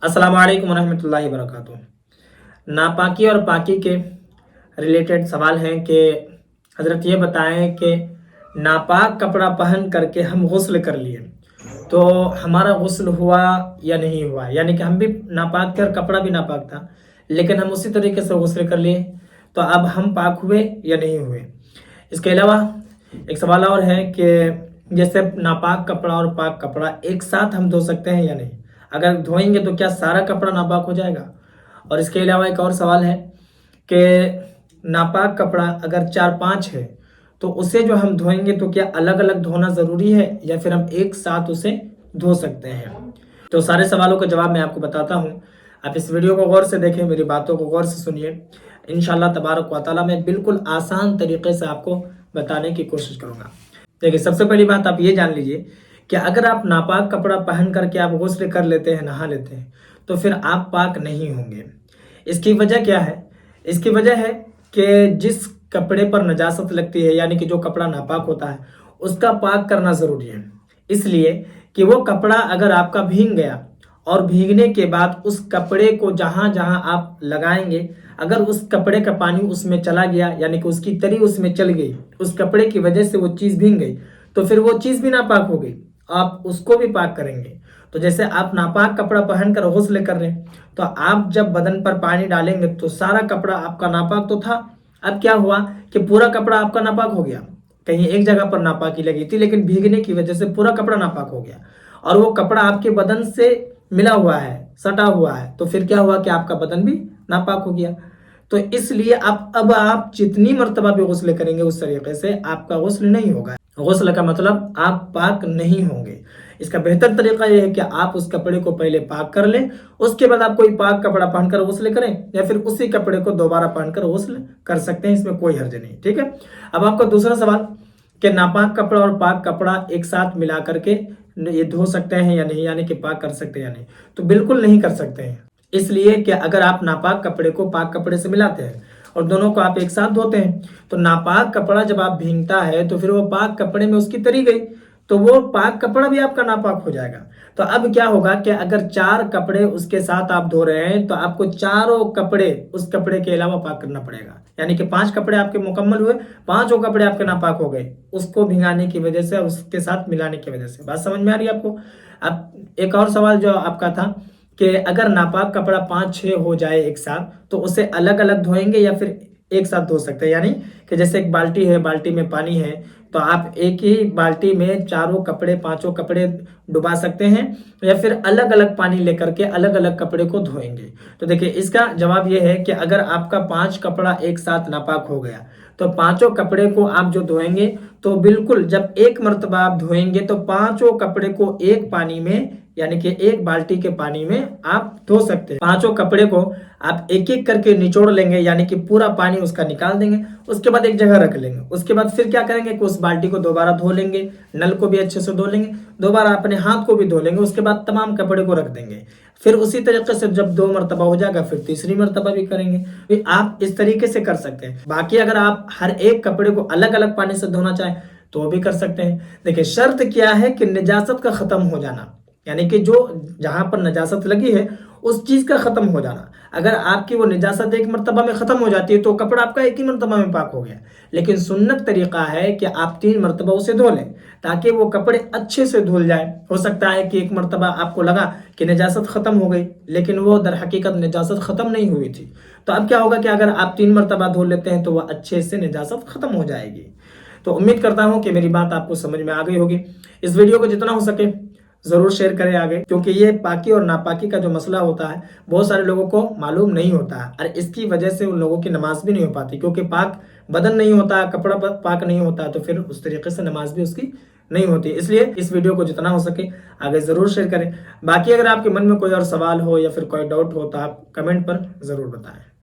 अस्सलाम वालेकुम रहमतुल्लाहि वबरकातुहू। नापाकी और पाकी के रिलेटेड सवाल हैं कि हज़रत ये बताएं कि नापाक कपड़ा पहन करके हम गुस्ल कर लिए तो हमारा गुस्ल हुआ या नहीं हुआ, यानी कि हम भी नापाक थे और कपड़ा भी नापाक था, लेकिन हम उसी तरीके से गुस्ल कर लिए तो अब हम पाक हुए या नहीं हुए। इसके अलावा एक सवाल और है कि जैसे नापाक कपड़ा और पाक कपड़ा एक साथ हम धो सकते हैं या नहीं, अगर धोएंगे तो क्या सारा कपड़ा नापाक हो जाएगा। और इसके अलावा एक और सवाल है कि नापाक कपड़ा अगर 4-5 है तो उसे जो हम धोएंगे तो क्या अलग अलग धोना ज़रूरी है या फिर हम एक साथ उसे धो सकते हैं। तो सारे सवालों का जवाब मैं आपको बताता हूँ। आप इस वीडियो को गौर से देखें, मेरी बातों को गौर से सुनिए। इंशाल्लाह तबारक व तआला मैं बिल्कुल आसान तरीके से आपको बताने की कोशिश करूँगा। देखिए, सबसे पहली बात आप ये जान लीजिए कि अगर आप नापाक कपड़ा पहन करके आप गुस्ल कर लेते हैं, नहा लेते हैं, तो फिर आप पाक नहीं होंगे। इसकी वजह क्या है? इसकी वजह है कि जिस कपड़े पर नजासत लगती है, यानी कि जो कपड़ा नापाक होता है, उसका पाक करना ज़रूरी है। इसलिए कि वो कपड़ा अगर आपका भीग गया और भीगने के बाद उस कपड़े को जहाँ जहाँ आप लगाएंगे, अगर उस कपड़े का पानी उसमें चला गया, यानी कि उसकी तरी उसमें चल गई, उस कपड़े की वजह से वो चीज़ भीग गई, तो फिर वो चीज़ भी नापाक हो गई, आप उसको भी पाक करेंगे। तो जैसे आप नापाक कपड़ा पहनकर गुस्ल कर रहे हैं, तो आप जब बदन पर पानी डालेंगे तो सारा कपड़ा आपका नापाक तो था, अब क्या हुआ कि पूरा कपड़ा आपका नापाक हो गया। कहीं एक जगह पर नापाकी लगी थी, लेकिन भीगने की वजह से पूरा कपड़ा नापाक हो गया और वो कपड़ा आपके बदन से मिला हुआ है, सटा हुआ है, तो फिर क्या हुआ कि आपका बदन भी नापाक हो गया। तो इसलिए अब आप जितनी मर्तबा भी गुस्ल करेंगे उस तरीके से आपका गुस्ल नहीं होगा। गुस्ल का मतलब आप पाक नहीं होंगे। इसका बेहतर तरीका यह है कि आप उस कपड़े को पहले पाक कर लें, उसके बाद आप कोई पाक कपड़ा पहनकर गुस्ल करें या फिर उसी कपड़े को दोबारा पहनकर गुस्ल कर सकते हैं, इसमें कोई हर्ज नहीं। ठीक है। अब आपका दूसरा सवाल कि नापाक कपड़ा और पाक कपड़ा एक साथ मिला करके ये धो सकते हैं या नहीं, यानी कि पाक कर सकते हैं या नहीं, तो बिल्कुल नहीं कर सकते हैं। इसलिए कि अगर आप नापाक कपड़े को पाक कपड़े से मिलाते हैं और दोनों को आप एक साथ धोते हैं, तो नापाक कपड़ा जब आप भीगता है तो फिर वो पाक कपड़े में उसकी तरी गई, तो वो पाक कपड़ा भी आपका नापाक हो जाएगा। तो अब क्या होगा कि अगर 4 कपड़े उसके साथ आप धो रहे हैं तो आपको चारों कपड़े उस कपड़े के अलावा पाक करना पड़ेगा, यानी कि 5 कपड़े आपके मुकम्मल हुए, 5 कपड़े आपके नापाक हो गए उसको भिगाने की वजह से, उसके साथ मिलाने की वजह से। बात समझ में आ रही है आपको। अब एक और सवाल जो आपका था कि अगर नापाक कपड़ा 5-6 हो जाए एक साथ तो उसे अलग अलग धोएंगे या फिर एक साथ धो सकते हैं, यानी कि जैसे एक बाल्टी है, बाल्टी में पानी है, तो आप एक ही बाल्टी में चारों कपड़े 5 कपड़े डुबा सकते हैं या फिर अलग अलग पानी लेकर के अलग अलग कपड़े को धोएंगे। तो देखिए, इसका जवाब ये है कि अगर आपका 5 कपड़ा एक साथ नापाक हो गया तो 5 कपड़े को आप जो धोएंगे तो बिल्कुल जब एक मर्तबा आप धोएंगे तो 5 कपड़े को एक पानी में, यानी कि एक बाल्टी के पानी में आप धो सकते हैं। 5 कपड़े को आप एक एक करके निचोड़ लेंगे, यानी कि पूरा पानी उसका निकाल देंगे, उसके बाद एक जगह रख लेंगे। उसके बाद फिर क्या करेंगे कि उस बाल्टी को दोबारा धो लेंगे, नल को भी अच्छे से धो लेंगे, दोबारा अपने हाथ को भी धो लेंगे, उसके बाद तमाम कपड़े को रख देंगे। फिर उसी तरीके से जब 2 मरतबा हो जाएगा फिर तीसरी मरतबा भी करेंगे। फिर आप इस तरीके से कर सकते हैं। बाकी अगर आप हर एक कपड़े को अलग अलग पानी से धोना चाहें तो वो भी कर सकते हैं। देखिए, शर्त क्या है कि निजासत का खत्म हो जाना, यानी कि जो जहां पर नजासत लगी है उस चीज का खत्म हो जाना। अगर आपकी वो निजासत एक मर्तबा में खत्म हो जाती है तो कपड़ा आपका एक ही मर्तबा में पाक हो गया। लेकिन सुन्नत तरीका है कि आप 3 मर्तबा उसे धो लें ताकि वो कपड़े अच्छे से धुल जाए। हो सकता है कि एक मर्तबा आपको लगा कि निजासत खत्म हो गई, लेकिन वो दर हकीकत निजासत खत्म नहीं हुई थी। तो अब क्या होगा कि अगर आप 3 मर्तबा धो लेते हैं तो वह अच्छे से निजासत खत्म हो जाएगी। तो उम्मीद करता हूं कि मेरी बात आपको समझ में आ गई होगी। इस वीडियो को जितना हो सके ज़रूर शेयर करें आगे, क्योंकि ये पाकी और नापाकी का जो मसला होता है बहुत सारे लोगों को मालूम नहीं होता है और इसकी वजह से उन लोगों की नमाज भी नहीं हो पाती, क्योंकि पाक बदन नहीं होता, कपड़ा पाक नहीं होता, तो फिर उस तरीके से नमाज भी उसकी नहीं होती। इसलिए इस वीडियो को जितना हो सके आगे ज़रूर शेयर करें। बाकी अगर आपके मन में कोई और सवाल हो या फिर कोई डाउट हो तो आप कमेंट पर ज़रूर बताएं।